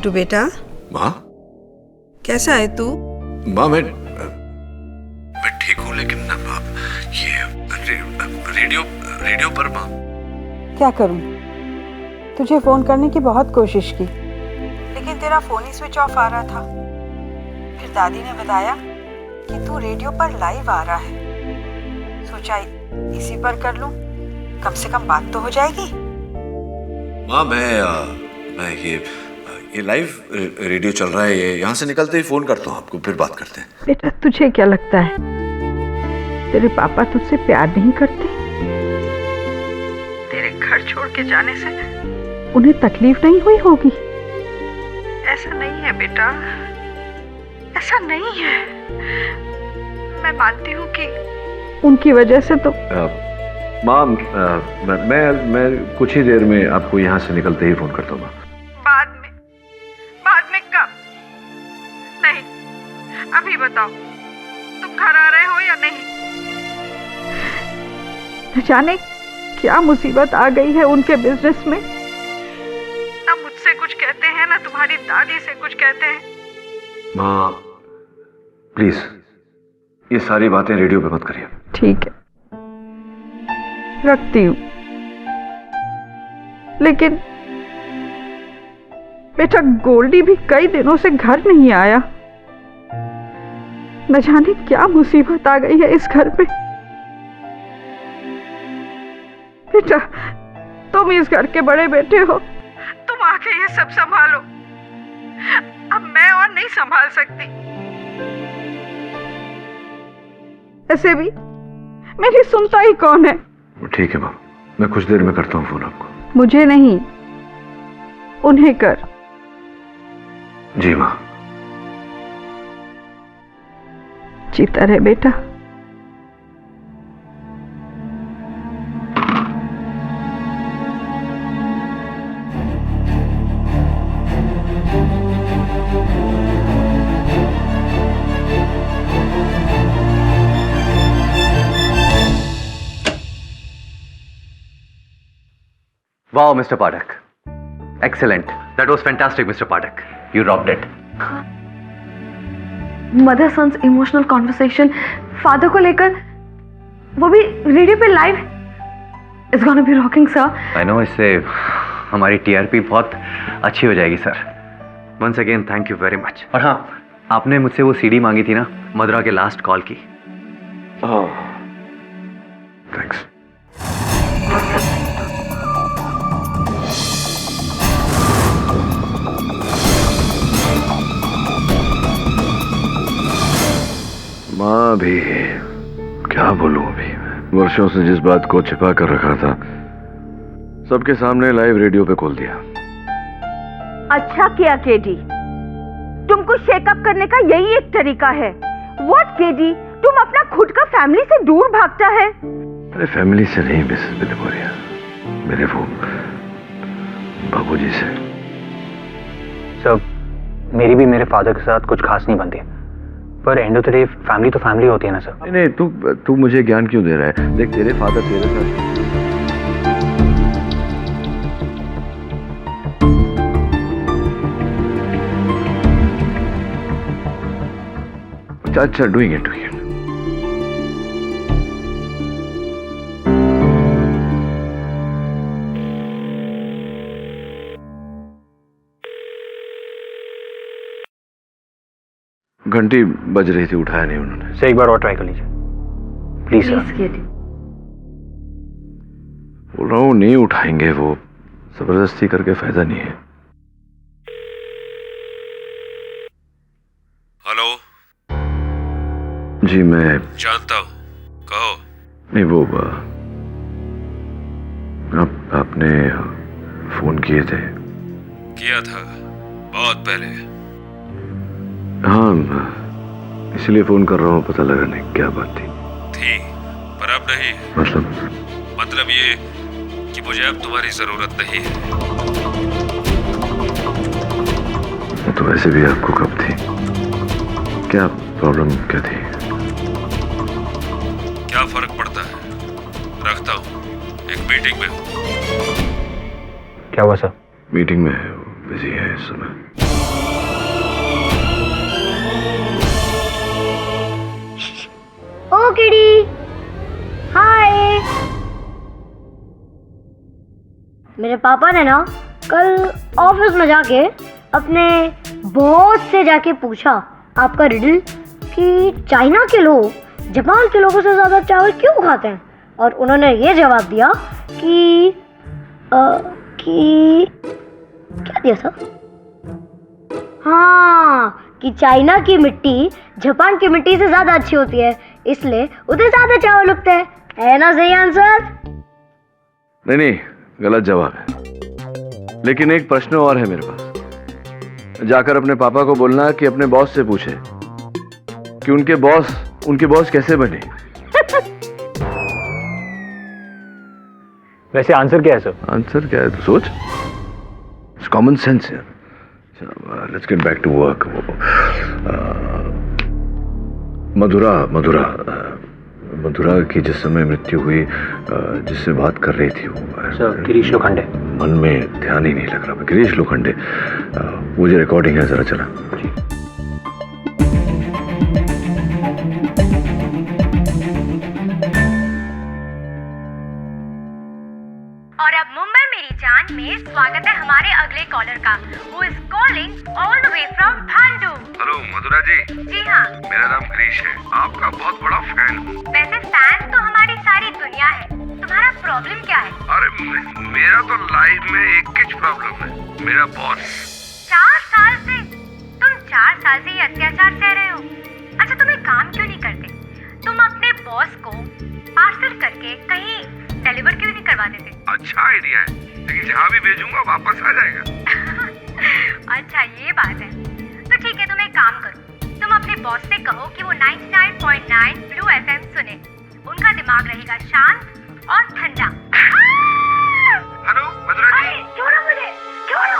गुड्डू बेटा, माँ कैसा है तू? माँ मैं ठीक हूँ, लेकिन ये रेडियो पर माँ। क्या करूं? तुझे फोन करने की बहुत कोशिश की, लेकिन तेरा फोन ही स्विच ऑफ आ रहा था। फिर दादी ने बताया कि तू रेडियो पर लाइव आ रहा है। सोचा इसी पर कर लूं, कम से कम बात तो हो जाएगी। माँ मैं ये लाइव रेडियो चल रहा है, ये यहाँ से निकलते ही फोन करता हूँ आपको, फिर बात करते हैं। बेटा, तुझे क्या लगता है तेरे पापा तुझसे प्यार नहीं करते? तेरे घर छोड़ के जाने से उन्हें तकलीफ नहीं हुई होगी? ऐसा नहीं है बेटा, ऐसा नहीं है। मैं मानती हूँ कि उनकी वजह से तो माँ मैं कुछ ही देर में आपको यहाँ से निकलते ही फोन करता हूँ। बाद में कब? नहीं, अभी बताओ, तुम घर आ रहे हो या नहीं? न जाने क्या मुसीबत आ गई है उनके बिजनेस में। ना मुझसे कुछ कहते हैं, ना तुम्हारी दादी से कुछ कहते हैं। माँ प्लीज ये सारी बातें रेडियो पे मत करिए। ठीक है, रखती हूँ। लेकिन बेटा, गोल्डी भी कई दिनों से घर नहीं आया। न जाने क्या मुसीबत आ गई है इस घर में। बेटा, तुम इस घर के बड़े बेटे हो, तुम आके ये सब संभालो। अब मैं और नहीं संभाल सकती। ऐसे भी मेरी सुनता ही कौन है? ठीक है माँ, मैं कुछ देर में करता हूँ फोन आपको। मुझे नहीं, उन्हें कर। जी माँ। जीता रहे बेटा। Wow, Mr. Padak. Excellent. That was fantastic, Mr. Padak. You rocked it. Mother sons emotional conversation father को लेकर, वो भी रेडियो पे live. It's gonna be rocking sir. I know, इससे हमारी TRP बहुत अच्छी हो जाएगी सर। Once again, thank you very much. और हाँ, आपने मुझसे वो CD मांगी थी ना, मदरा के लास्ट कॉल की। हाँ, थैंक्स। माँ भी क्या बोलूं, अभी वर्षों से जिस बात को छिपा कर रखा था, सबके सामने लाइव रेडियो पे खोल दिया। अच्छा किया केडी, तुमको शेकअप करने का यही एक तरीका है। व्हाट केडी, तुम अपना खुद का फैमिली से दूर भागता है। अरे फैमिली से नहीं मिसेस बिलिमोरिया, मेरे वो बाबूजी से। सर, मेरी भी मेरे फादर के साथ कुछ खास नहीं बनती, पर end of the day family तो फैमिली होती है ना सर। नहीं, तू मुझे ज्ञान क्यों दे रहा है? देख, तेरे फादर तेरे साथ। अच्छा, डूइंग इट। घंटी बज रही थी, उठाया नहीं उन्होंने। सर, एक बार और ट्राई कर लीजिए प्लीज सर। बोल रहा हूँ नहीं उठाएंगे, वो जबरदस्ती करके फायदा नहीं है। हेलो जी, मैं जानता हूँ, कहो। नहीं, वो आपने फोन किए थे। किया था बहुत पहले। हाँ, इसलिए फोन कर रहा हूँ, पता लगा नहीं क्या बात थी, पर अब नहीं। मतलब ये कि मुझे अब तुम्हारी जरूरत नहीं है। तो वैसे भी आपको कब थी? क्या प्रॉब्लम क्या थी? क्या फर्क पड़ता है, रखता हूँ, एक मीटिंग में हूँ। क्या हुआ सर? मीटिंग में है, बिजी है इस समय। ओ किडी, हाय। मेरे पापा ने ना कल ऑफिस में जाके अपने बॉस से जाके पूछा आपका रिडल कि चाइना के लोग जापान के लोगों से ज़्यादा चावल क्यों खाते हैं, और उन्होंने ये जवाब दिया कि क्या दिया सर? हाँ, कि चाइना की मिट्टी जापान की मिट्टी से ज़्यादा अच्छी होती है, इसलिए उधर ज़्यादा चावल उगते हैं। है ना सही आंसर? नहीं, गलत जवाब है। लेकिन एक प्रश्न और है मेरे पास। जाकर अपने पापा को बोलना कि अपने बॉस से पूछे कि उनके बॉस कैसे बने। वैसे आंसर क्या है सर? आंसर क्या है तो सोच। कॉमन सेंस है। Let's get back to work. Madhura की जिस समय मृत्यु हुई, जिससे बात कर रही थी वो सर गिरीश लोखंडे। मन में ध्यान ही नहीं लग रहा। गिरीश लोखंडे, वो जो रिकॉर्डिंग है जरा चला। और अब मुंबई मेरी जान में स्वागत है हमारे अगले कॉलर का, who is calling all the way from भांडू। हेलो मधुरा जी। जी हाँ, मेरा नाम गिरीश है, आपका बहुत बड़ा फैन हूँ। वैसे फैन तो हमारी सारी दुनिया है, तुम्हारा प्रॉब्लम क्या है? अरे मेरा तो लाइफ में एक ही प्रॉब्लम है, मेरा बॉस। 4 साल से? तुम 4 साल से ये अत्याचार सह रहे हो। अच्छा, तुम एक काम क्यों नहीं करते? तुम अपने बॉस को पार्सल करके कहीं डिलीवर क्यों नहीं करवा देते? अच्छा आइडिया है, लेकिन जहाँ भी भेजूंगा वापस आ जाएगा। अच्छा ये बात है, तो ठीक है, तुम एक काम करो, तुम अपने बॉस से कहो कि वो 99.9 ब्लू FM सुने, उनका दिमाग रहेगा शांत और ठंडा। हेलो मधुरा जी। छोड़ो मुझे, छोड़ो।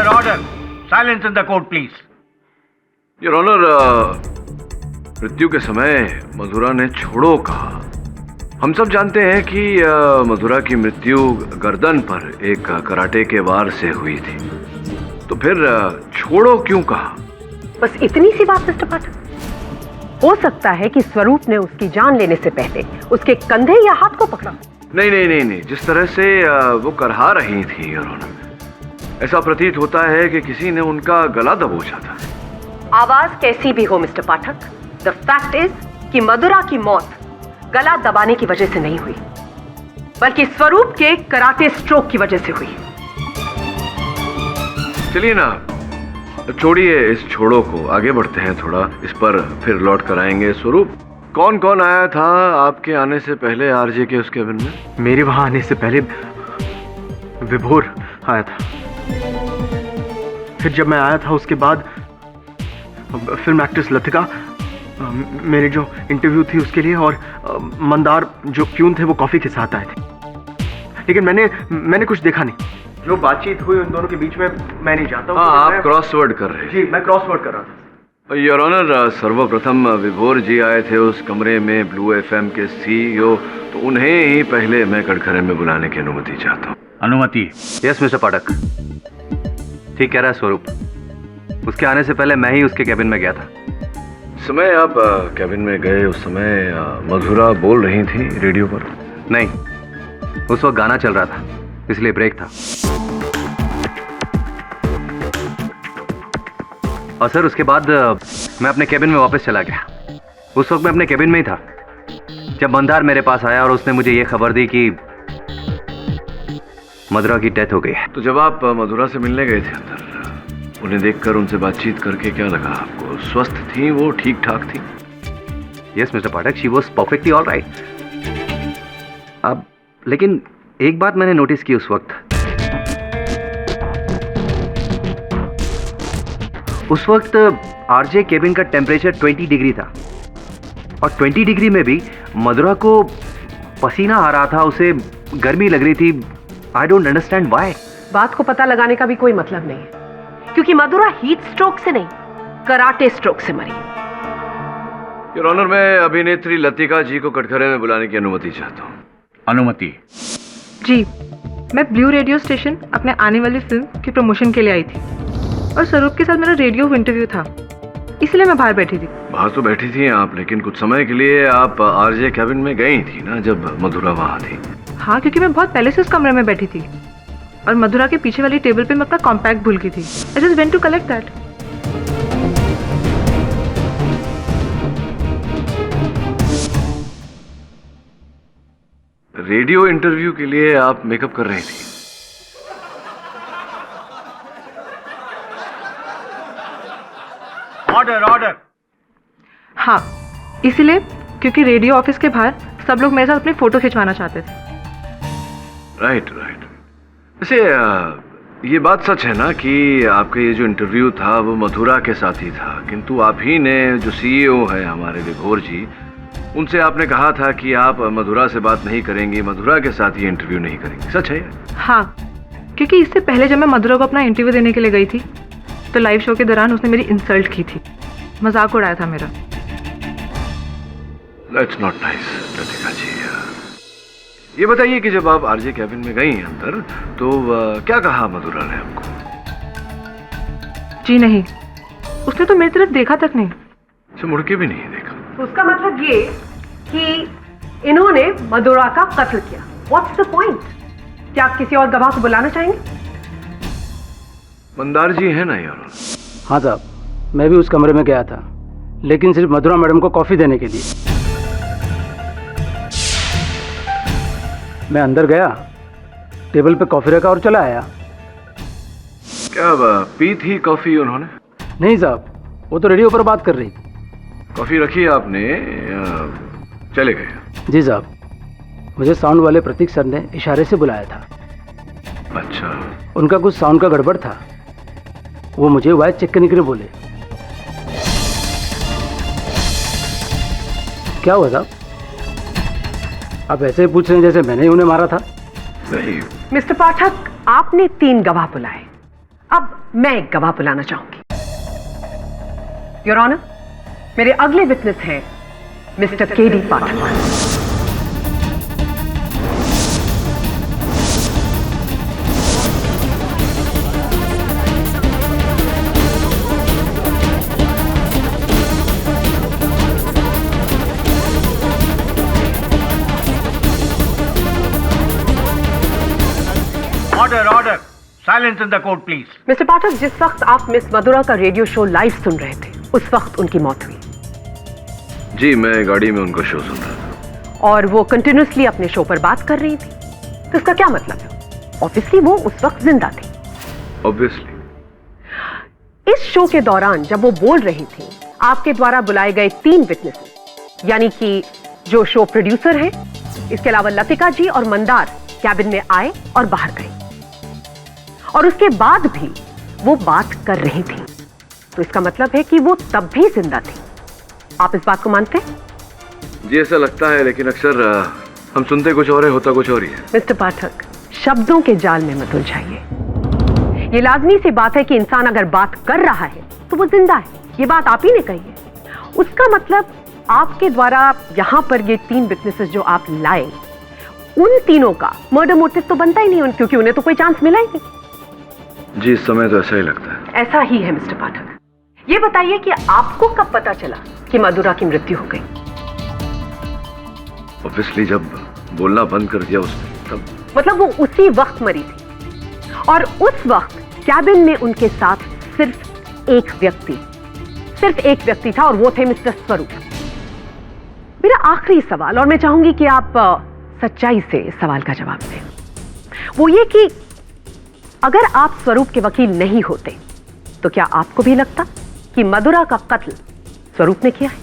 Order. Silence in the court, please. Your honour, मृत्यु के समय मधुरा ने छोड़ो कहा। हम सब जानते हैं कि मधुरा की मृत्यु गर्दन पर एक कराटे के वार से हुई थी, तो फिर छोड़ो क्यों कहा? बस इतनी सी बात मिस्टर पाठक। हो सकता है कि स्वरूप ने उसकी जान लेने से पहले उसके कंधे या हाथ को पकड़ा। नहीं, जिस तरह से वो करहा रही थी योर ऑनर, ऐसा प्रतीत होता है कि किसी ने उनका गला दबोचा था। आवाज कैसी भी हो mister Pathak, the fact is कि मधुरा की मौत गला दबाने की वजह से नहीं हुई, बल्कि स्वरूप के कराटे स्ट्रोक की वजह से हुई। चलिए ना, छोड़िए इस छोड़ो को, आगे बढ़ते हैं थोड़ा, इस पर फिर लौट कर आएंगे। स्वरूप, कौन कौन आया था आपके आने से पहले आरजे के उस केबिन में? मेरे वहां आने से पहले विभोर आया था। फिर जब मैं आया था उसके बाद फिल्म एक्ट्रेस लतिका, मेरे जो इंटरव्यू थी उसके लिए, और मंदार जो प्यून थे वो कॉफी के साथ आए थे। लेकिन मैंने कुछ देखा नहीं। जो बातचीत हुई उन दोनों के बीच में मैं नहीं जानता हूँ। आप क्रॉसवर्ड कर रहे हैं? जी, मैं क्रॉसवर्ड कर रहा था। योर ऑनर, सर्वप्रथम विभोर जी आए थे उस कमरे में, ब्लू FM के CEO, तो उन्हें ही पहले मैं कटघरे में बुलाने की अनुमति चाहता हूँ। अनुमति? यस मिस्टर पाठक, ठीक कह रहा है स्वरूप। उसके आने से पहले मैं ही उसके कैबिन में गया था। समय आप कैबिन में गए उस समय मधुरा बोल रही थी रेडियो पर? नहीं, उस वक्त गाना चल रहा था, इसलिए ब्रेक था। और सर उसके बाद मैं अपने कैबिन में वापस चला गया। उस वक्त मैं अपने कैबिन में ही था जब मंदार मेरे पास आया और उसने मुझे ये खबर दी कि मधुरा की डेथ हो गई है। तो जब आप मधुरा से मिलने गए थे अंदर, उन्हें देखकर, उनसे बातचीत करके क्या लगा आपको? स्वस्थ थी वो, ठीक ठाक थी? Yes mister Pathak, she was perfectly all right. अब लेकिन एक बात मैंने नोटिस की उस वक्त, आरजे केबिन का टेम्परेचर 20 डिग्री था, और 20 डिग्री में भी मधुरा को पसीना आ रहा था, उसे गर्मी लग रही थी। I don't understand why. बात को पता लगाने का भी कोई मतलब नहीं है, क्योंकि मधुरा हीट स्ट्रोक से नहीं, कराटे स्ट्रोक से मरी। योर ऑनर, मैं अभिनेत्री लतिका जी को कटघरे में बुलाने की अनुमति चाहता हूँ। अनुमति? जी, मैं ब्लू रेडियो स्टेशन अपने आने वाली फिल्म की प्रमोशन के लिए आई थी और स्वरूप के साथ मेरा रेडियो इंटरव्यू था, इसलिए मैं बाहर बैठी थी। बाहर तो बैठी थी आप, लेकिन कुछ समय के लिए आप आरजे कैबिन में गई थी ना, जब मधुरा वहाँ थी? हाँ, क्योंकि मैं बहुत पहले से उस कमरे में बैठी थी और मधुरा के पीछे वाली टेबल पे मैं अपना कॉम्पैक्ट भूल गई थी। I just went to collect that. Radio interview के लिए आप मेकअप कर रही थी? Order order. हाँ, इसीलिए क्योंकि रेडियो ऑफिस के बाहर सब लोग मेरे साथ अपनी फोटो खिंचवाना चाहते थे। Right right. वैसे ये बात सच है ना कि आपका ये जो इंटरव्यू था वो मधुरा के साथ ही था, किंतु आप ही ने जो सीईओ है हमारे विभोर जी, उनसे आपने कहा था कि आप मधुरा से बात नहीं करेंगी, मधुरा के साथ ये इंटरव्यू नहीं करेंगी, सच है? हाँ, क्योंकि इससे पहले जब मैं मधुरा को अपना इंटरव्यू देने के लिए गई थी तो लाइव शो के दौरान उसने मेरी इंसल्ट की थी, मजाक उड़ाया था मेरा। That's not nice, लतिका जी। ये बताइए कि जब आप आरजे कैबिन में गई अंदर तो क्या कहा मधुरा ने आपको? जी नहीं, उसने तो मेरी तरफ देखा तक नहीं। अच्छा, मुड़ के भी नहीं देखा? उसका मतलब ये कि इन्होंने मधुरा का कत्ल किया। What's the point? क्या आप किसी और गवाह को बुलाना चाहेंगे? मंदार जी है ना यार? हाँ साहब, मैं भी उस कमरे में गया था, लेकिन सिर्फ मधुरा मैडम को कॉफी देने के लिए। मैं अंदर गया, टेबल पे कॉफी रखा और चला आया। क्या पी थी कॉफी उन्होंने? नहीं साहब, वो तो रेडियो पर बात कर रही थी। कॉफी रखी आपने, चले गए? जी साहब, मुझे साउंड वाले प्रतीक सर ने इशारे से बुलाया था। अच्छा। उनका कुछ साउंड का गड़बड़ था, वो मुझे वॉइस चेक करने के लिए बोले। क्या हुआ साहब? आप ऐसे ही पूछ रहे हैं जैसे मैंने ही उन्हें मारा था। नहीं मिस्टर पाठक, आपने 3 गवाह बुलाए, अब मैं एक गवाह बुलाना चाहूंगी। योर ऑनर, मेरे अगले विटनेस हैं mister K D Pathak. Order order. Silence in the court please. Mister Pathak, जिस वक्त आप मिस मधुरा का रेडियो शो लाइव सुन रहे थे उस वक्त उनकी मौत हुई। जी, मैं गाड़ी में उनका शो सुन रहा था। और वो कंटिन्यूसली अपने शो पर बात कर रही थी, तो इसका क्या मतलब है? ऑब्वियसली वो उस वक्त जिंदा थी। ऑब्वियसली। इस शो के दौरान जब वो बोल रही थी, आपके द्वारा बुलाए गए 3 विटनेसेस, यानी कि जो शो प्रोड्यूसर हैं, इसके अलावा लतिका जी और मंदार कैबिन में आए और बाहर गए, और उसके बाद भी वो बात कर रही थी। तो इसका मतलब है कि वो तब भी जिंदा थी। आप इस बात को मानते हैं? जी, ऐसा लगता है, लेकिन अक्सर हम सुनते कुछ और है, होता कुछ और ही है। मिस्टर पाठक, शब्दों के जाल में मत उलझाइए। ये लाजमी सी बात है कि इंसान अगर बात कर रहा है तो वो जिंदा है। ये बात आप ही ने कही है। उसका मतलब आपके द्वारा यहां पर ये 3 विटनेसेस जो आप लाए, उन तीनों का मर्डर मोटिव तो बनता ही नहीं, क्योंकि उन्हें तो कोई चांस मिला ही नहीं। जी, इस समय तो ऐसा ही लगता है। ऐसा ही है मिस्टर पाठक। ये बताइए कि आपको कब पता चला कि मधुरा की मृत्यु हो गई? ऑब्वियसली जब बोलना बंद कर दिया उसने, तब। मतलब वो उसी वक्त मरी थी, और उस वक्त कैबिन में उनके साथ सिर्फ एक व्यक्ति था, और वो थे मिस्टर स्वरूप। मेरा आखिरी सवाल, और मैं चाहूंगी कि आप सच्चाई से इस सवाल का जवाब दें, वो ये कि अगर आप स्वरूप के वकील नहीं होते तो क्या आपको भी लगता कि मधुरा का कत्ल स्वरूप ने किया है?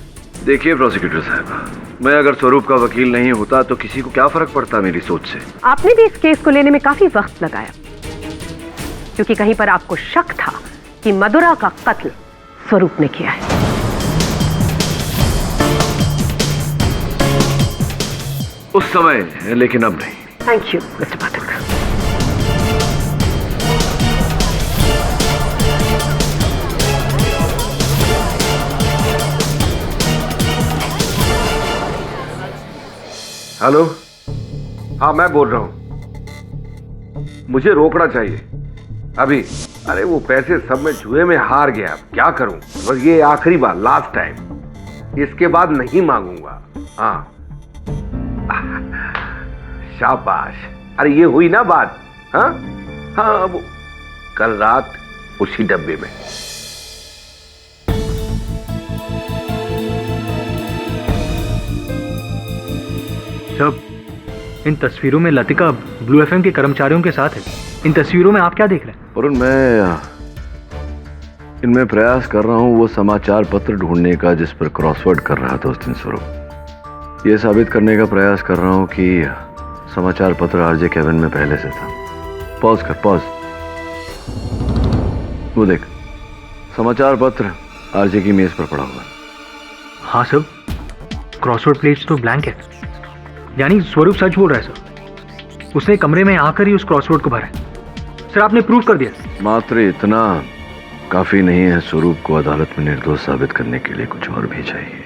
देखिए प्रोसिक्यूटर साहब, मैं अगर स्वरूप का वकील नहीं होता तो किसी को क्या फर्क पड़ता मेरी सोच से। आपने भी इस केस को लेने में काफी वक्त लगाया, क्योंकि कहीं पर आपको शक था कि मधुरा का कत्ल स्वरूप ने किया है। उस समय, लेकिन अब नहीं। Thank you mister Pathak. Hello, हाँ मैं बोल रहा हूँ। मुझे रोकना चाहिए अभी। अरे वो पैसे सब मैं जुए में हार गया, क्या करूं? बस ये आखिरी बार, लास्ट टाइम, इसके बाद नहीं मांगूंगा। हाँ शाबाश। अरे ये हुई ना बात। हाँ हाँ, वो कल रात उसी डब्बे में। सब इन तस्वीरों में लतिका ब्लू एफएम के कर्मचारियों के साथ है। इन तस्वीरों में आप क्या देख रहे हैं? वरुण, मैं इनमें प्रयास कर रहा हूं वो समाचार पत्र ढूंढने का जिस पर क्रॉसवर्ड कर रहा था उस दिन स्वरूप। ये साबित करने का प्रयास कर रहा हूं कि समाचार पत्र आरजे केबिन में पहले से था। पॉज कर, पॉज। वो देख, समाचार पत्र आरजे की मेज पर पड़ा हुआ। हाँ सब, क्रॉसवर्ड पेज तो ब्लैंक है। यानी स्वरूप सच बोल रहा है सर। उसने कमरे में आकर ही उस क्रॉसवर्ड को भरा है। सर आपने प्रूव कर दिया। मात्र इतना काफी नहीं है स्वरूप को अदालत में निर्दोष साबित करने के लिए, कुछ और भी चाहिए।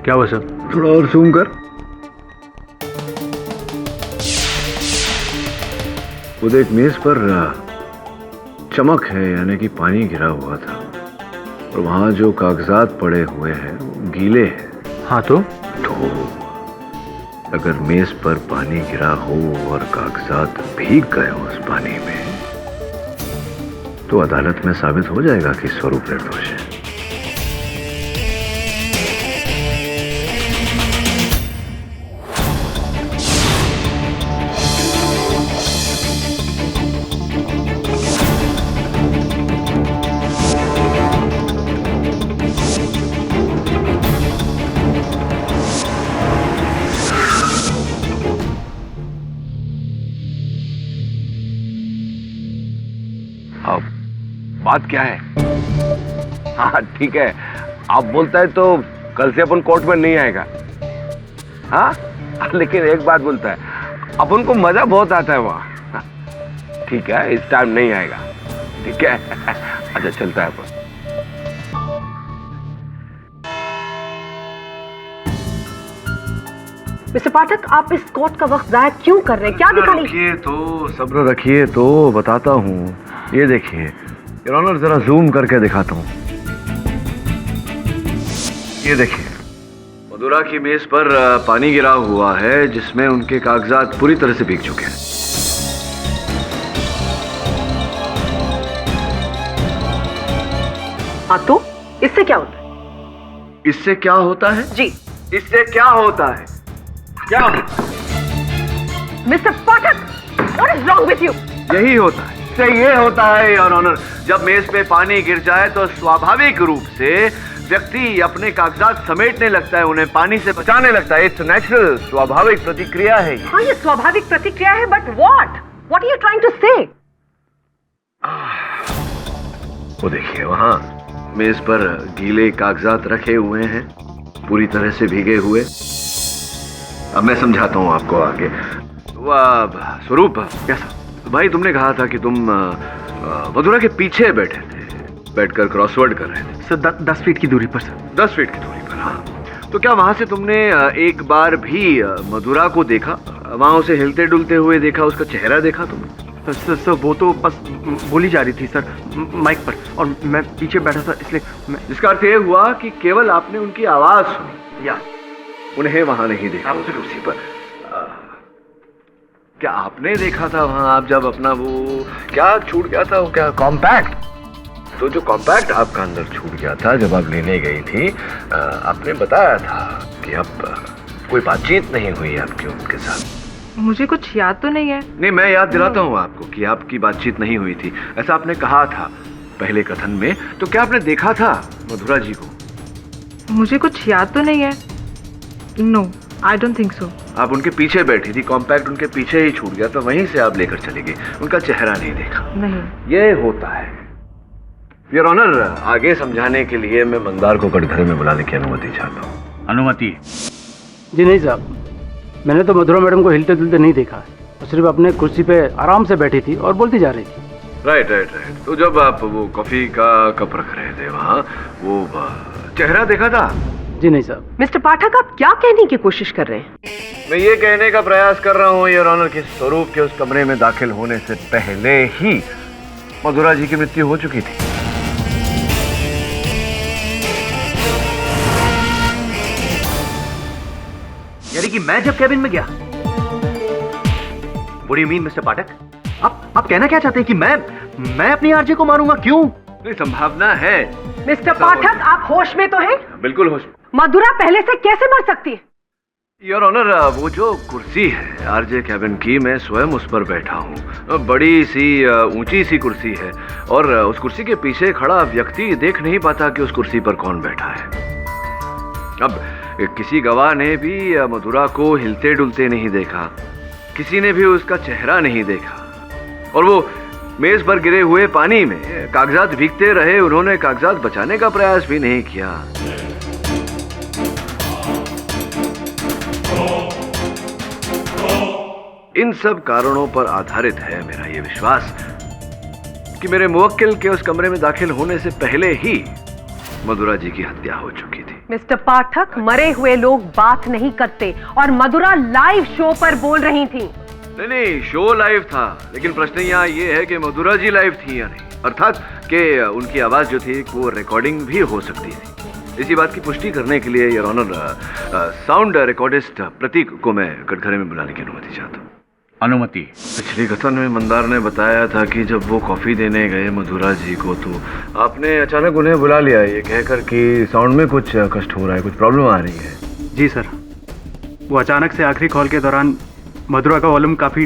क्या हुआ सर? थोड़ा और जूम कर। वो देख, मेज पर चमक है, यानी कि पानी गिरा हुआ था, और वहां जो कागजात पड़े हुए हैं वो गीले हैं। हाँ तो अगर मेज पर पानी गिरा हो और कागजात भीग गए हो उस पानी में, तो अदालत में साबित हो जाएगा कि स्वरूप निर्दोष है। बात क्या है? हाँ ठीक है, आप बोलता है तो कल से अपन कोर्ट में नहीं आएगा। हाँ लेकिन एक बात बोलता है, अपन को मजा बहुत आता है वहां। ठीक है, इस टाइम नहीं आएगा। ठीक है अच्छा चलता है अपन। मिस्टर पाठक, आप इस कोर्ट का वक्त जाया क्यों कर रहे हैं? क्या दिखाने? रखिए तो, सब्र रखिए तो बताता हूँ। ये देखिए योर ऑनर, जरा जूम करके दिखाता हूँ। ये देखिए, मधुरा की मेज पर पानी गिरा हुआ है जिसमें उनके कागजात पूरी तरह से भीग चुके हैं। हाँ तो इससे क्या होता है? इससे क्या होता है? जी, इससे क्या होता है? क्या mister Pathak, what is wrong with you? यही होता है, इससे ये होता है योर ऑनर, जब मेज पे पानी गिर जाए तो स्वाभाविक रूप से व्यक्ति अपने कागजात समेटने लगता है, उन्हें पानी से बचाने लगता है। इट्स नेचुरल, स्वाभाविक प्रतिक्रिया है ये। हाँ, ये स्वाभाविक प्रतिक्रिया है, but what are you trying to say? वो देखिए, वहां मेज पर गीले कागजात रखे हुए हैं, पूरी तरह से भीगे हुए। अब मैं समझाता हूँ आपको आगे। स्वरूप, कैसा भाई, तुमने कहा था कि तुम मधुरा के पीछे बैठे थे, बैठकर क्रॉसवर्ड कर रहे थे। सर 10 फीट की दूरी पर सर। 10 फीट की दूरी पर, हाँ। तो क्या वहां से तुमने एक बार भी मधुरा को देखा? वहां उसे हिलते डुलते हुए देखा, उसका चेहरा देखा तुमने? सर वो तो बस बोली जा रही थी सर माइक पर, और मैं पीछे बैठा था, इसलिए मैं... इसका अर्थ ये हुआ कि केवल आपने उनकी आवाज सुनी, या उन्हें वहां नहीं देखा कुर्सी पर। क्या आपने देखा था वहां, आप जब अपना वो क्या छूट गया था, वो क्या कॉम्पैक्ट, तो जो कॉम्पैक्ट आपका अंदर छूट गया था जब आप लेने गई थी, आपने बताया था कि अब कोई बातचीत नहीं हुई आपकी उनके साथ। मुझे कुछ याद तो नहीं है। नहीं, मैं याद दिलाता हूँ आपको कि आपकी बातचीत नहीं हुई थी, ऐसा आपने कहा था पहले कथन में। तो क्या आपने देखा था मधुरा जी को? मुझे कुछ याद तो नहीं है। No, I don't think so. आप उनके पीछे बैठी थी, कॉम्पैक्ट उनके पीछे ही छूट गया, तो वहीं से आप लेकर चली गई, उनका चेहरा नहीं देखा। नहीं, ये होता है योर ऑनर। आगे समझाने के लिए मैं मंदार को कटघरे में बुलाने की अनुमति चाहता हूँ। अनुमति? जी नहीं साहब, मैंने तो मधुरा मैडम को हिलते डुलते नहीं देखा, वो सिर्फ अपने कुर्सी पे आराम से बैठी थी और बोलती जा रही थी। राइट। तो जब आप वो कॉफी का कप रख रहे थे वहाँ, वो चेहरा देखा था? जी नहीं साहब। मिस्टर पाठक, आप क्या कहने की कोशिश कर रहे हैं? मैं ये कहने का प्रयास कर रहा हूँ योर ऑनर कि स्वरूप के उस कमरे में दाखिल होने से पहले ही मधुरा जी की मृत्यु हो चुकी थी। यानी कि मैं जब कैबिन में गया? What do you mean, mister Pathak? आप कहना क्या चाहते हैं कि मैं अपनी आरजे को मारूंगा? क्यों? नहीं, संभावना है। मिस्टर पाठक, आप होश में तो हैं? बिल्कुल होश में। मधुरा पहले से कैसे मर सकती है? योर ऑनर, वो जो कुर्सी है आरजे कैबिन की, मैं स्वयं उस पर बैठा हूँ। बड़ी सी ऊंची सी कुर्सी है और उस कुर्सी के पीछे खड़ा व्यक्ति देख नहीं पाता कि उस कुर्सी पर कौन बैठा है। अब किसी गवाह ने भी मधुरा को हिलते डुलते नहीं देखा, किसी ने भी उसका चेहरा नहीं देखा, और वो मेज पर गिरे हुए पानी में कागजात भीगते रहे, उन्होंने कागजात बचाने का प्रयास भी नहीं किया। इन सब कारणों पर आधारित है मेरा ये विश्वास कि मेरे मुवक्किल के उस कमरे में दाखिल होने से पहले ही मधुरा जी की हत्या हो चुकी थी। मिस्टर पाठक, मरे हुए लोग बात नहीं करते और मधुरा लाइव शो पर बोल रही थी। नहीं, शो लाइव था, लेकिन प्रश्न यहाँ ये है कि मधुरा जी लाइव थी या नहीं, अर्थात कि उनकी आवाज जो थी वो रिकॉर्डिंग भी हो सकती थी। इसी बात की पुष्टि करने के लिए योर ऑनर साउंड रिकॉर्डिस्ट प्रतीक को मैं कटघरे में बुलाने की अनुमति चाहता हूँ। अनुमति। पिछली कथन में मंदार ने बताया था कि जब वो कॉफी देने गए मधुरा जी को, तो आपने अचानक उन्हें बुला लिया ये कहकर कि साउंड में कुछ कष्ट हो रहा है, कुछ प्रॉब्लम आ रही है। जी सर, वो अचानक से आखिरी कॉल के दौरान मधुरा का वॉल्यूम काफ़ी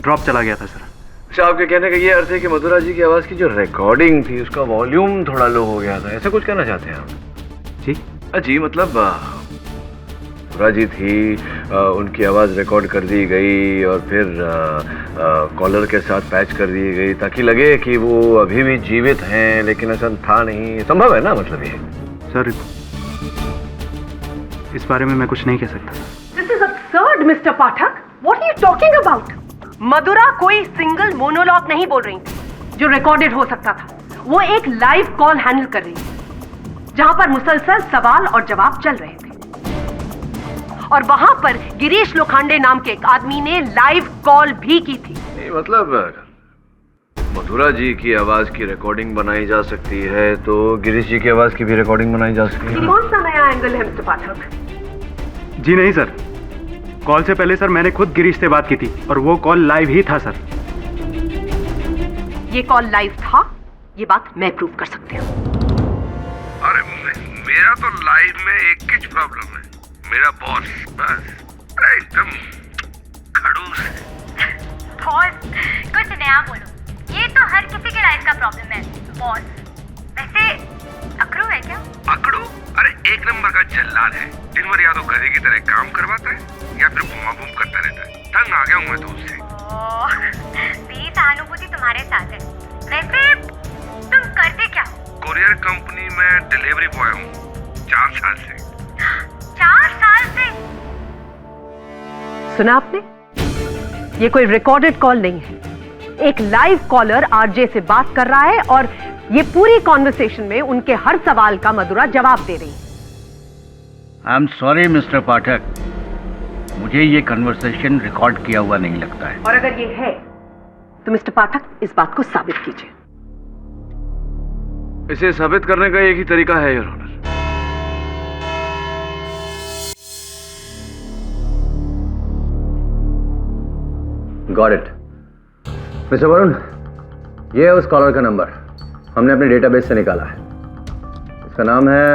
ड्रॉप चला गया था सर। अच्छा, आपके कहने का ये अर्थ है कि मधुरा जी की आवाज़ की जो रिकॉर्डिंग थी उसका वॉल्यूम थोड़ा लो हो गया था, ऐसा कुछ कहना चाहते हैं आप? जी जी, मतलब मधुरा जी थी, उनकी आवाज़ रिकॉर्ड कर दी गई और फिर कॉलर के साथ पैच कर दी गई ताकि लगे कि वो अभी भी जीवित हैं, लेकिन ऐसा था नहीं। संभव है ना, मतलब ये? सर, इस बारे में मैं कुछ नहीं कह सकता। This is absurd, mister Pathak. What are you talking about? मधुरा कोई सिंगल मोनोलॉग नहीं बोल रही थी जो रिकॉर्डेड हो सकता था। वो एक लाइव कॉल हैंडल कर रही थी जहां पर मुसलसल सवाल और जवाब चल रहे थे, और वहां पर गिरीश लोखंडे नाम के एक आदमी ने लाइव कॉल भी की थी। नहीं, मतलब मधुरा जी की आवाज की रिकॉर्डिंग बनाई जा सकती है तो गिरीश जी की आवाज की भी रिकॉर्डिंग बनाई जा सकती है। कौन सा नया एंगल है मिस्टर पाठक? जी नहीं सर, कॉल से पहले सर मैंने खुद गिरीश से बात की थी और वो कॉल लाइव ही था सर। ये कॉल लाइव था, ये बात मैं प्रूव कर सकती हूँ। अरे मेरा तो लाइव में एक ही प्रॉब्लम है, मेरा बॉस बस एकदम खड़ूस है। बॉस, कुछ नया बोलो, ये तो हर किसी के लाइफ का प्रॉब्लम है बॉस। वैसे अकड़ू है क्या? अकड़ू? अरे एक नंबर का जल्लाद है, दिन भर या तो गधे की तरह काम करवाता है या फिर बुमा बुम करता रहता है। तंग आ गया हूँ मैं तो उससे। मेरी सहानुभूति तुम्हारे साथ है। वैसे तुम करते क्या हो? कोरियर कंपनी में डिलीवरी बॉय हूँ 4 साल से। 4 साल से? सुना आपने? ये कोई रिकॉर्डेड कॉल नहीं है, एक लाइव कॉलर आरजे से बात कर रहा है और ये पूरी कॉन्वर्सेशन में उनके हर सवाल का मधुरा जवाब दे रही है। आई एम सॉरी मिस्टर पाठक, मुझे ये कन्वर्सेशन रिकॉर्ड किया हुआ नहीं लगता है। और अगर ये है तो मिस्टर पाठक इस बात को साबित कीजिए। इसे साबित करने का एक ही तरीका है your honour. Got it mister Varun, ये है उस कॉलर का नंबर, हमने अपने डेटाबेस से निकाला है। इसका नाम है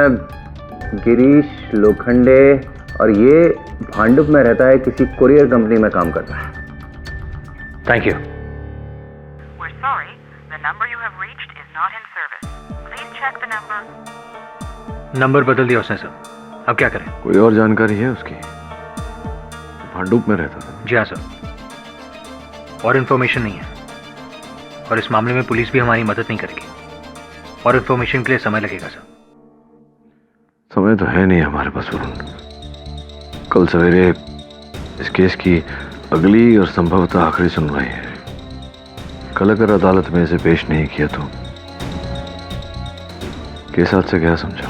गिरीश लोखंडे और ये भांडुप में रहता है, किसी कुरियर कंपनी में काम करता है। Thank you. We're sorry, the number you have reached is not in service. Please check the number. Number बदल दिया उसने सर, अब क्या करें? कोई और जानकारी है उसकी? भांडुप में रहता था? जी हाँ सर, और इन्फॉर्मेशन नहीं है, और इस मामले में पुलिस भी हमारी मदद नहीं करेगी, और इन्फॉर्मेशन के लिए समय लगेगा सर। समय तो है नहीं हमारे पास वरुण। कल सवेरे इस केस की अगली और संभवतः आखिरी सुनवाई है। कल अगर अदालत में इसे पेश नहीं किया तो केस हाथ से क्या समझा?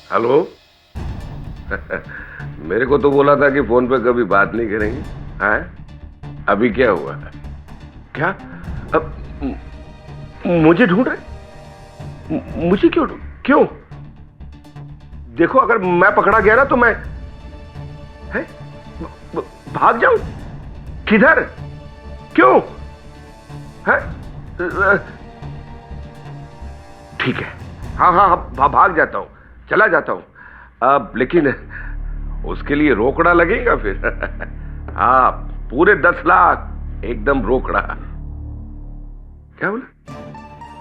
हेलो। मेरे को तो बोला था कि फोन पे कभी बात नहीं करेंगे। हैं? अभी क्या हुआ? क्या अब मुझे ढूंढ रहे? मुझे क्यों? देखो, अगर मैं पकड़ा गया ना तो मैं भाग जाऊं? किधर? क्यों? है? ठीक है, हाँ, भाग जाता हूं, चला जाता हूं। अब लेकिन उसके लिए रोकड़ा लगेगा फिर। हाँ, पूरे 10 लाख एकदम रोकड़ा। क्या बोला?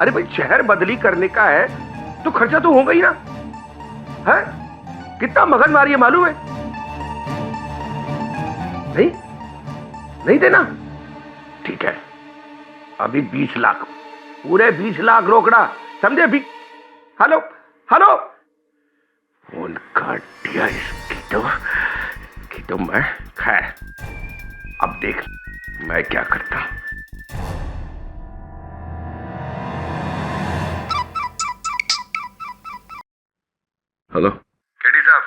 अरे भाई, शहर बदली करने का है तो खर्चा तो होगा ही ना। है? कितना मगज मारी है मालूम है? नहीं देना? ठीक है, अभी 20 लाख, पूरे 20 लाख रोकड़ा, समझे? अभी हेलो फोन काट दिया इसकी तो मैं खैर, अब देख मैं क्या करता हूं। हेलो केडी साहब।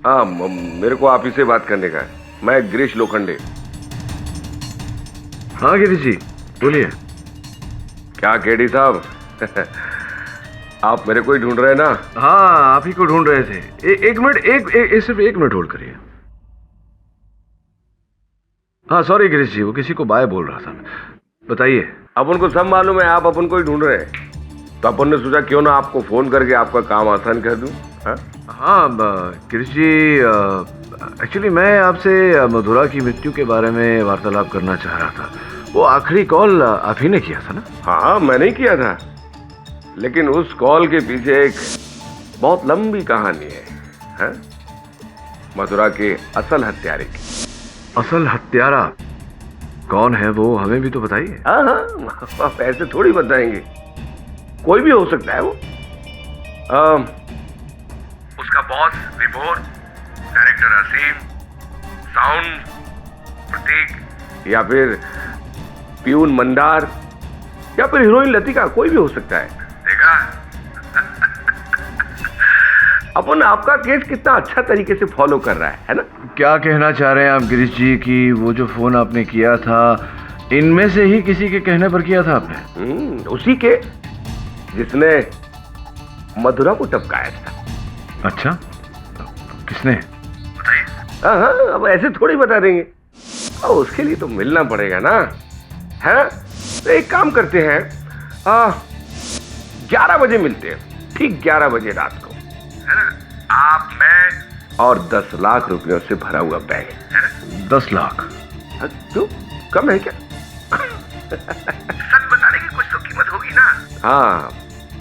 हाँ, मेरे को आप ही से बात करने का है। मैं गिरीश लोखंडे। हाँ गिरीश जी, बोलिए। क्या केडी साहब, आप मेरे को ही ढूंढ रहे हैं ना? हाँ, आप ही को ढूंढ रहे थे। एक मिनट, सिर्फ 1 मिनट होल्ड करिए। हाँ सॉरी गिरीश जी, वो किसी को बाय बोल रहा था। बताइए। अपन को सब मालूम है, आप अपन को ही ढूंढ रहे हैं, तो अपन ने सोचा क्यों ना आपको फोन करके आपका काम आसान कर दूं। हाँ गिरीश जी, एक्चुअली मैं आपसे मधुरा की मृत्यु के बारे में वार्तालाप करना चाह रहा था। वो आखिरी कॉल आप ही ने किया था ना? हाँ, मैंने ही किया था, लेकिन उस कॉल के पीछे एक बहुत लंबी कहानी है? मधुरा के असल हत्यारे की। असल हत्यारा कौन है वो हमें भी तो बताइए। हाँ, ऐसे थोड़ी बताएंगे, कोई भी हो सकता है वो। उसका बॉस विभोर, डायरेक्टर असीम, साउंड प्रतीक, या फिर प्यून मंदार, या फिर हीरोइन लतिका, कोई भी हो सकता है। देखा? अपन आपका केस कितना अच्छा तरीके से फॉलो कर रहा है ना? क्या कहना चाह रहे हैं आप गिरीश जी कि वो जो फोन आपने किया था, इनमें से ही किसी के कहने पर किया था आपने? उसी के जिसने मधुरा को टपकाया था। अच्छा, किसने? बताइए। हाँ, अब ऐसे थोड़ी बता देंगे, और उसके लिए तो मिलना पड़ेगा ना। है? तो एक काम करते हैं, 11 बजे मिलते हैं, ठीक 11 बजे रात को, है ना? आप, मैं और 10 लाख रुपयों से भरा हुआ बैग, है ना? 10 लाख? क्यों, कम है क्या? सच बताने की कुछ तो कीमत होगी ना। हाँ,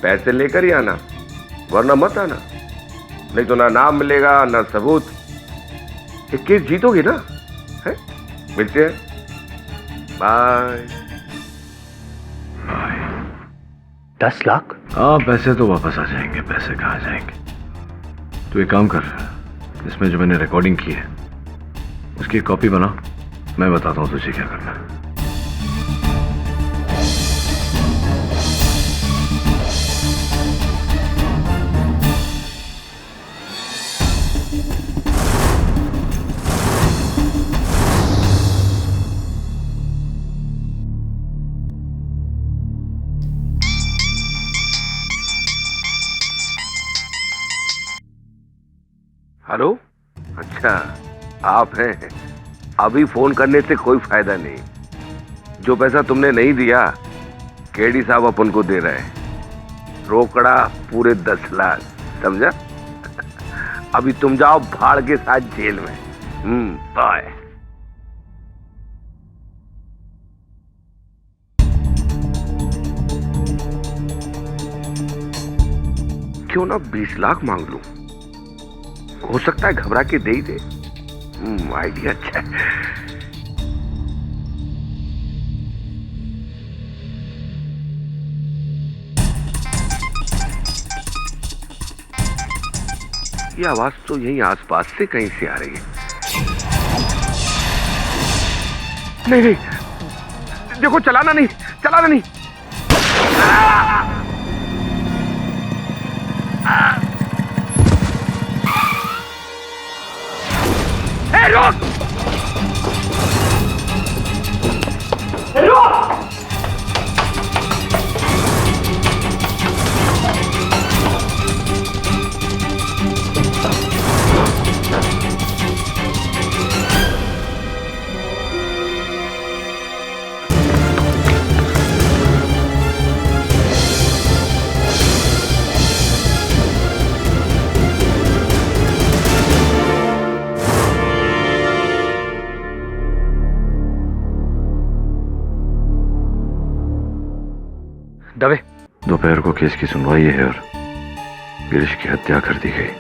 पैसे लेकर ही आना, वरना मत आना, नहीं तो ना नाम मिलेगा ना सबूत। एक केस जीतोगे ना? है? मिलते हैं, बाय। 10 लाख? हाँ, पैसे तो वापस आ जाएंगे। पैसे कहाँ जाएंगे? तो एक काम कर, इसमें जो मैंने रिकॉर्डिंग की है उसकी एक कॉपी बना, मैं बताता हूँ तुझे क्या करना है। हेलो, अच्छा आप हैं। अभी फोन करने से कोई फायदा नहीं, जो पैसा तुमने नहीं दिया केडी साहब अपन को दे रहे हैं, रोकड़ा पूरे 10 लाख, समझा? अभी तुम जाओ भाड़ के साथ जेल में। बाय। क्यों ना 20 लाख मांग लूं, हो सकता है घबरा के दे ही दे। आइडिया अच्छा है। ये आवाज तो यहीं आसपास से कहीं से आ रही है। नहीं, देखो, चलाना नहीं। दबे। दोपहर को केस की सुनवाई है और गिरीश की हत्या कर दी गई।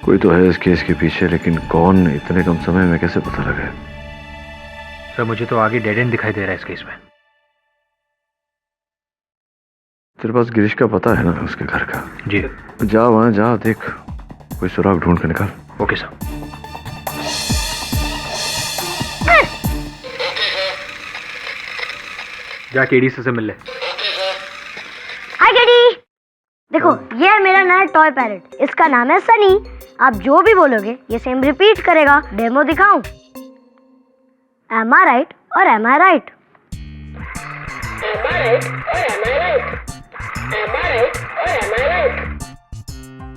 कोई तो है इस केस के पीछे, लेकिन कौन इतने कम समय में कैसे पता लगा? सर मुझे तो आगे डेड एंड दिखाई दे रहा है इस केस में। तेरे पास गिरीश का पता है ना उसके घर का? जी। जा वहां जा, देख कोई सुराग ढूंढ के निकाल। Okay sir. जा केडी से मिल ले। हाय केडी, देखो ये है मेरा नया टॉय पैरेट, इसका नाम है सनी। आप जो भी बोलोगे ये सेम रिपीट करेगा। डेमो दिखाऊं? Am I right or am I right?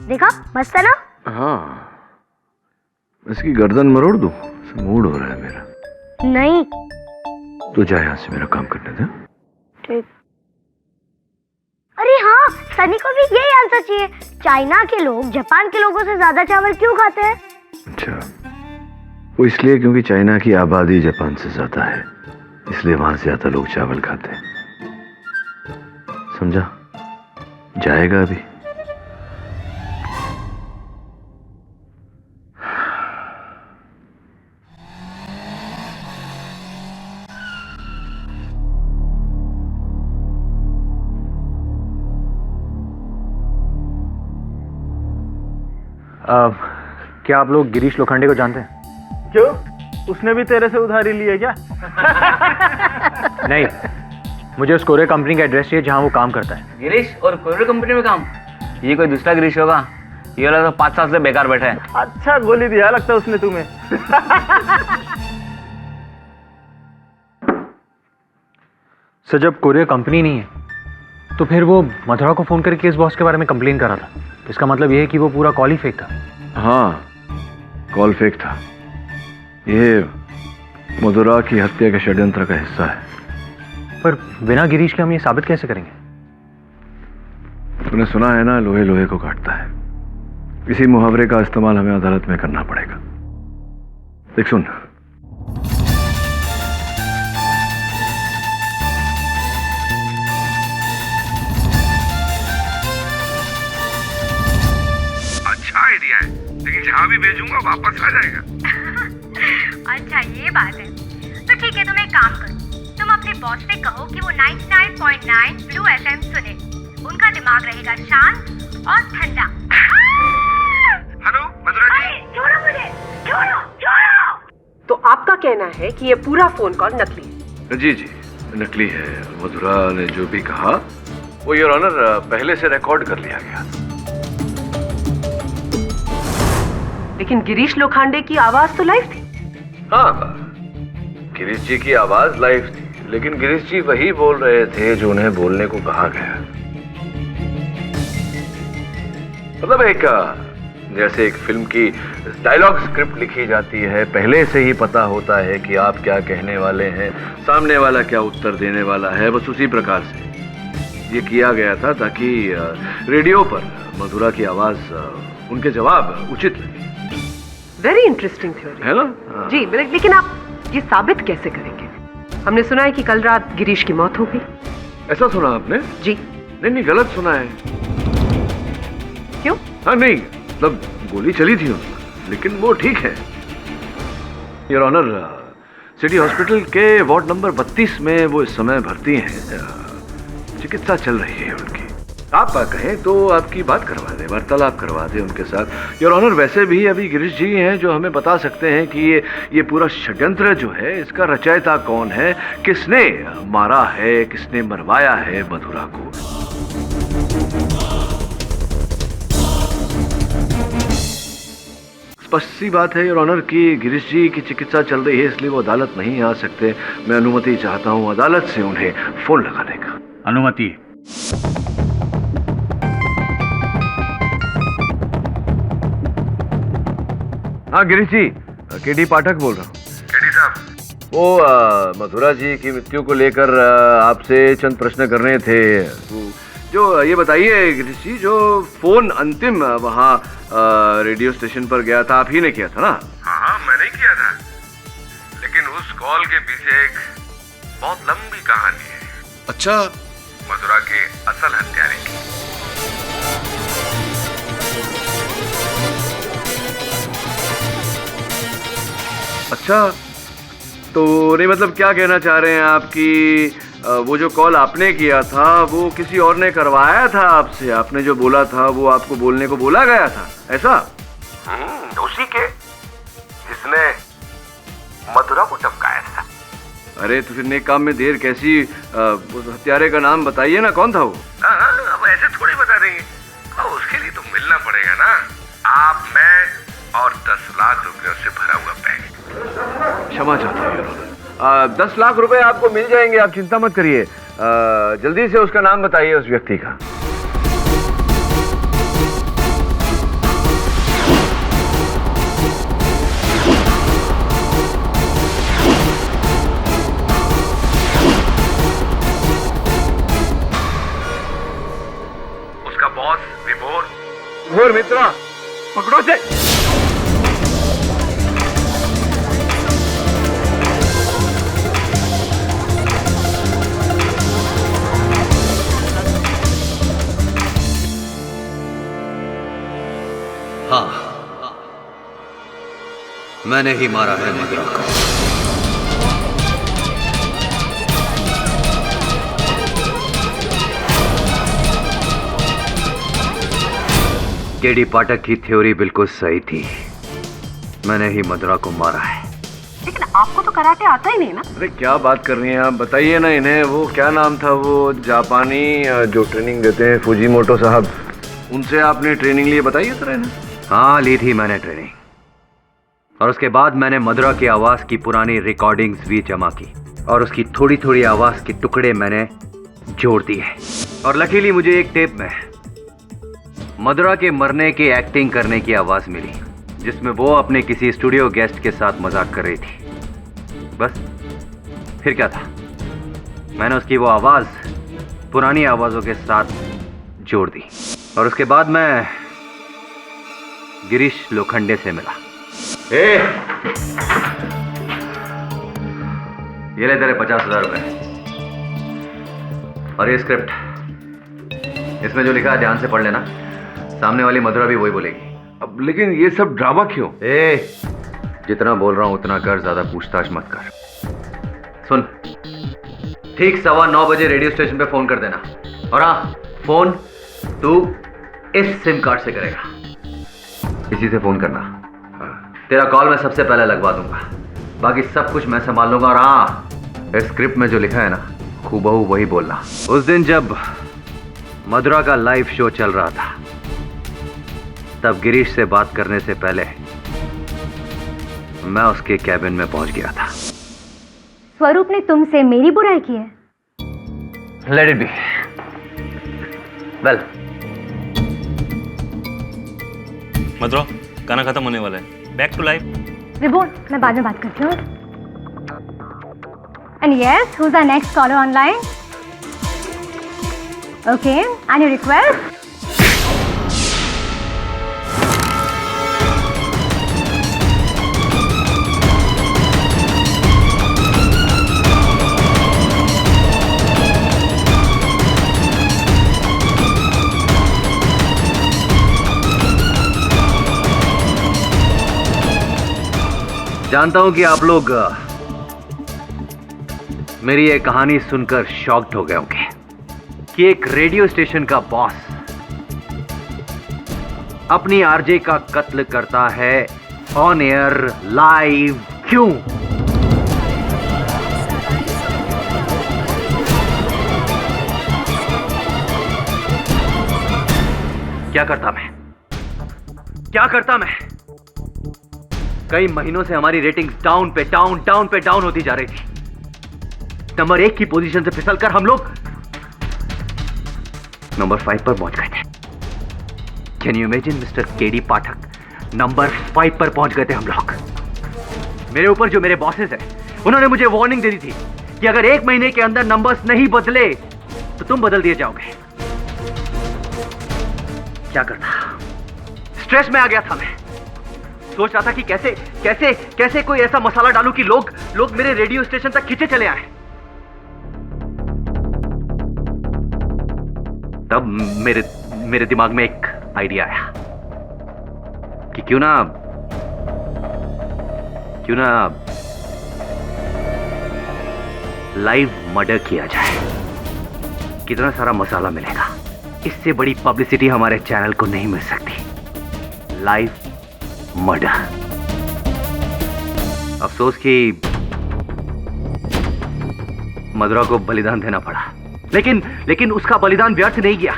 देखा मस्त है ना? हाँ, इसकी गर्दन मरोड़ दूं? मूड हो रहा है मेरा। नहीं। तो जा यहाँ से, मेरा काम करने दे। ठीक। अरे हाँ, सनी को भी यही आंसर चाहिए। चाइना के लोग जापान के लोगों से ज्यादा चावल क्यों खाते हैं? अच्छा, वो इसलिए क्योंकि चाइना की आबादी जापान से ज्यादा है, इसलिए वहां से ज्यादा लोग चावल खाते हैं। समझा? जाएगा अभी? क्या आप लोग गिरीश लोखंडे को जानते हैं? क्यों, उसने भी तेरे से उधारी ली है क्या? नहीं, मुझे उस कोरियर कंपनी का एड्रेस चाहिए जहां वो काम करता है। गिरीश और कोरियर कंपनी में काम? ये कोई दूसरा गिरीश होगा। ये वाला तो 5 साल से बेकार बैठा है। अच्छा गोली दिया लगता है उसने तुम्हें। सर जब कोरियर कंपनी नहीं है तो फिर वो मथुरा को फोन करके इस बॉस के बारे में कंप्लेन करा था। इसका मतलब ये है कि वो पूरा कॉल ही फेक था। हाँ, कॉल फेक था। ये मधुरा की हत्या के षड्यंत्र का हिस्सा है। पर बिना गिरीश के हम ये साबित कैसे करेंगे? तूने सुना है ना, लोहे लोहे को काटता है। इसी मुहावरे का इस्तेमाल हमें अदालत में करना पड़ेगा। देख सुन, अच्छा आइडिया है, लेकिन जहां भी भेजूंगा वापस आ जाएगा। अच्छा ये बात है, तो ठीक है, तुम एक काम करो, तुम अपने बॉस से कहो कि वो 99.9 ब्लू FM सुने। उनका दिमाग रहेगा शांत और ठंडा। हेलो मधुरा जी, छोड़ो मुझे, छोड़ो छोड़ो। तो आपका कहना है कि ये पूरा फोन कॉल नकली है? जी जी नकली है। मधुरा ने जो भी कहा वो योर ऑनर पहले से रिकॉर्ड कर लिया गया। लेकिन गिरीश लोखंडे की आवाज तो लाइव थी। हाँ, गिरीश जी की आवाज लाइव थी, लेकिन गिरीश जी वही बोल रहे थे जो उन्हें बोलने को कहा गया। मतलब एक जैसे एक फिल्म की डायलॉग स्क्रिप्ट लिखी जाती है, पहले से ही पता होता है कि आप क्या कहने वाले हैं, सामने वाला क्या उत्तर देने वाला है, बस उसी प्रकार से ये किया गया था ताकि रेडियो पर मधुरा की आवाज उनके जवाब उचित लगे। वेरी इंटरेस्टिंग थ्योरी है ना? जी, लेकिन आप ये साबित कैसे करेंगे? हमने सुना है कि कल रात गिरीश की मौत हो गई। ऐसा सुना आपने? जी। नहीं, गलत सुना है। क्यों? हाँ नहीं, मतलब गोली चली थी उनको, लेकिन वो ठीक है। योर ऑनर, सिटी हॉस्पिटल के वार्ड नंबर 32 में वो इस समय भर्ती हैं। चिकित्सा चल रही है उनकी। आप कहें तो आपकी बात करवा दें, वार्तालाप करवा दें उनके साथ। योर ऑनर, वैसे भी अभी गिरीश जी हैं जो हमें बता सकते हैं कि ये पूरा षड्यंत्र जो है, इसका रचयिता कौन है, किसने मारा है, किसने मरवाया है मधुरा को। स्पष्ट सी बात है योर ऑनर कि गिरीश जी की चिकित्सा चल रही है, इसलिए वो अदालत नहीं आ सकते। मैं अनुमति चाहता हूं अदालत से उन्हें फोन लगाने का। अनुमति? हाँ गिरीश जी, केडी पाठक बोल रहा हूँ। केडी साहब, वो मधुरा जी की मृत्यु को लेकर आपसे चंद प्रश्न करने थे। जो ये बताइए गिरीश जी, जो फोन अंतिम वहाँ रेडियो स्टेशन पर गया था, आप ही ने किया था ना? हाँ मैंने किया था, लेकिन उस कॉल के पीछे एक बहुत लंबी कहानी है। अच्छा, मधुरा के असल हत्यारे की। अच्छा, तो नहीं मतलब क्या कहना चाह रहे हैं आप कि वो जो कॉल आपने किया था वो किसी और ने करवाया था आपसे? आपने जो बोला था वो आपको बोलने को बोला गया था, ऐसा? उसी के जिसने मधुरा को धमकाया था। अरे तो फिर नेक काम में देर कैसी? उस हत्यारे का नाम बताइए ना, कौन था वो? अब ऐसे थोड़ी बता देंगे, उसके लिए तो मिलना पड़ेगा ना। आप, मैं और 10 लाख रुपयों से भरा हुआ बैग। क्षमा चाहता हूँ, 10 लाख रुपए आपको मिल जाएंगे, आप चिंता मत करिए। जल्दी से उसका नाम बताइए, उस व्यक्ति का। उसका बॉस विभोर। विभोर मित्रा, पकड़ो से। हाँ, मैंने ही मारा है मधुरा को। केडी पाठक की थ्योरी बिल्कुल सही थी, मैंने ही मधुरा को मारा है। लेकिन आपको तो कराटे आता ही नहीं ना। अरे क्या बात कर रही हैं आप, बताइए ना इन्हें। वो क्या नाम था वो जापानी जो ट्रेनिंग देते हैं, फुजीमोटो साहब, उनसे आपने ट्रेनिंग ली? बताइए सर इन्हें। हाँ, ली थी मैंने ट्रेनिंग, और उसके बाद मैंने मधुरा की आवाज की पुरानी रिकॉर्डिंग्स भी जमा की, और उसकी थोड़ी थोड़ी आवाज के टुकड़े मैंने जोड़ दिए। और लकीली मुझे एक टेप में मधुरा के मरने की एक्टिंग करने की आवाज मिली, जिसमें वो अपने किसी स्टूडियो गेस्ट के साथ मजाक कर रही थी। बस, फिर क्या था, मैंने उसकी वो आवाज पुरानी आवाजों के साथ जोड़ दी, और उसके बाद मैं गिरीश लोखंडे से मिला। ये ले तेरे 50,000 रुपए, और ये स्क्रिप्ट, इसमें जो लिखा है ध्यान से पढ़ लेना, सामने वाली मधुरा भी वही बोलेगी। अब लेकिन ये सब ड्रामा क्यों? जितना बोल रहा हूं उतना कर, ज्यादा पूछताछ मत कर। सुन, ठीक 9:15 बजे रेडियो स्टेशन पे फोन कर देना, और हाँ, फोन तू इस सिम कार्ड से करेगा, इसी से फोन करना। तेरा कॉल मैं सबसे पहले लगवा दूंगा, बाकी सब कुछ मैं संभाल लूंगा। और हाँ, इस स्क्रिप्ट में जो लिखा है ना, खूबहू वही बोलना। उस दिन जब मधुरा का लाइव शो चल रहा था, तब गिरीश से बात करने से पहले मैं उसके कैबिन में पहुंच गया था। स्वरूप ने तुमसे मेरी बुराई की है? Let it be. वेल, मधुरा, गाना खत्म होने वाला है, बैक टू लाइफ। विभोर, मैं बाद में बात करती हूँ। And yes, who is the next collar online? Okay, any request? जानता हूं कि आप लोग मेरी ये कहानी सुनकर शॉक्ड हो गए होंगे कि एक रेडियो स्टेशन का बॉस अपनी आरजे का कत्ल करता है ऑन एयर लाइव। क्यों? क्या करता मैं? कई महीनों से हमारी रेटिंग्स डाउन पे डाउन होती जा रही थी। नंबर 1 की पोजीशन से फिसलकर हम लोग नंबर 5 पर पहुंच गए थे। Can you imagine mister K D Pathak, number 5 पर पहुंच गए थे हम लोग। मेरे ऊपर जो मेरे बॉसेस हैं, उन्होंने मुझे वार्निंग दे दी थी कि अगर 1 महीने के अंदर नंबर्स नहीं बदले तो तुम बदल दिए जाओगे। क्या करता? स्ट्रेस में आ गया था मैं। सोच रहा था कि कैसे कोई ऐसा मसाला डालूं कि लोग मेरे रेडियो स्टेशन तक खींचे चले आए। तब मेरे दिमाग में एक आइडिया आया कि क्यों ना लाइव मर्डर किया जाए। कितना सारा मसाला मिलेगा। इससे बड़ी पब्लिसिटी हमारे चैनल को नहीं मिल सकती। Live murder. अफसोस कि मधुरा को बलिदान देना पड़ा, लेकिन उसका बलिदान व्यर्थ नहीं गया।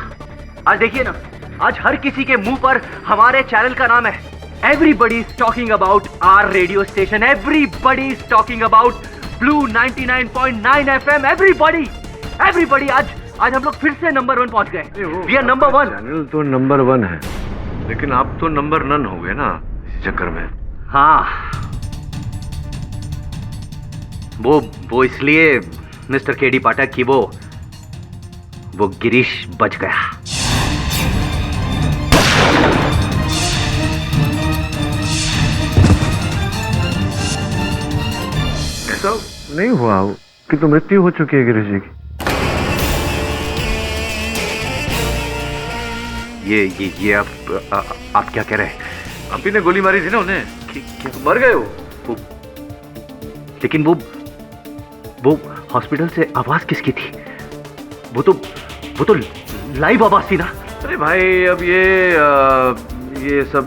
आज देखिए ना, आज हर किसी के मुंह पर हमारे चैनल का नाम है। Everybody is talking about our radio station. Everybody is talking about Blue 99.9 FM. Everybody आज हम लोग फिर से नंबर 1 पहुंच गए। We are number 1। चैनल तो नंबर 1 है, लेकिन आप तो नंबर नन हो गए ना इस चक्कर में। हाँ, वो इसलिए मिस्टर केडी पाठक की वो गिरीश बच गया। ऐसा नहीं हुआ कि तो मृत्यु हो चुकी है गिरीश जी की। ये आप क्या कह रहे हैं? आप ही ने गोली मारी थी ना उन्हें, मर गए वो। लेकिन वो हॉस्पिटल से आवाज किसकी थी? वो तो लाइव आवाज थी ना। अरे भाई, अब ये सब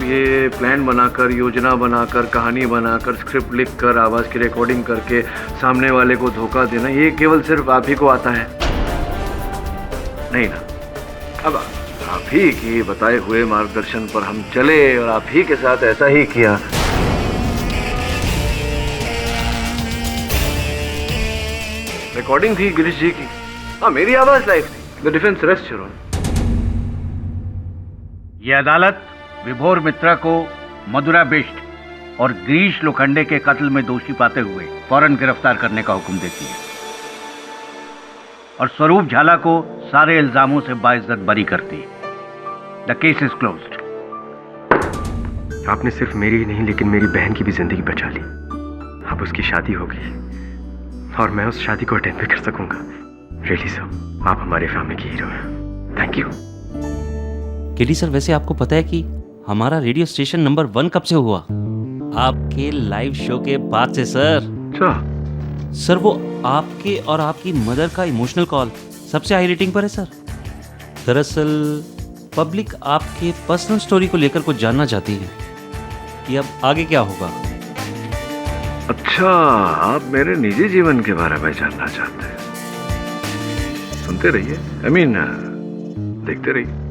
प्लान बनाकर, योजना बनाकर, कहानी बनाकर, स्क्रिप्ट लिखकर, आवाज की रिकॉर्डिंग करके सामने वाले को धोखा देना, ये केवल सिर्फ आप ही को आता है नहीं ना। अब आप ही के बताए हुए मार्गदर्शन पर हम चले और आप ही के साथ ऐसा ही किया। रिकॉर्डिंग थी गिरीश जी की। हाँ, मेरी आवाज लाइव थी। The defence rest your honour. ये अदालत विभोर मित्रा को मधुरा बिष्ट और गिरीश लोखंडे के कत्ल में दोषी पाते हुए फौरन गिरफ्तार करने का हुक्म देती है और स्वरूप झाला को सारे इल्जामों से बाइज्जत बरी करती है। The case is closed. आपने सिर्फ मेरी ही नहीं, लेकिन मेरी बहन की भी जिंदगी बचा ली। अब उसकी शादी हो गई और मैं उस शादी को अटेंड भी कर सकूंगा। रियली सर, आप हमारे फैमिली की हीरो हैं। Thank you. केडी सर, वैसे आपको पता है कि हमारा रेडियो स्टेशन नंबर 1 कब से हुआ? आपके लाइव शो के बाद से सर। सर, वो आपके और आपकी मदर का इमोशनल कॉल सबसे हाई रेटिंग पर है सर। दरअसल पब्लिक आपके पर्सनल स्टोरी को लेकर कुछ जानना चाहती है कि अब आगे क्या होगा। अच्छा, आप मेरे निजी जीवन के बारे में जानना चाहते हैं? सुनते रहिए, देखते रहिए।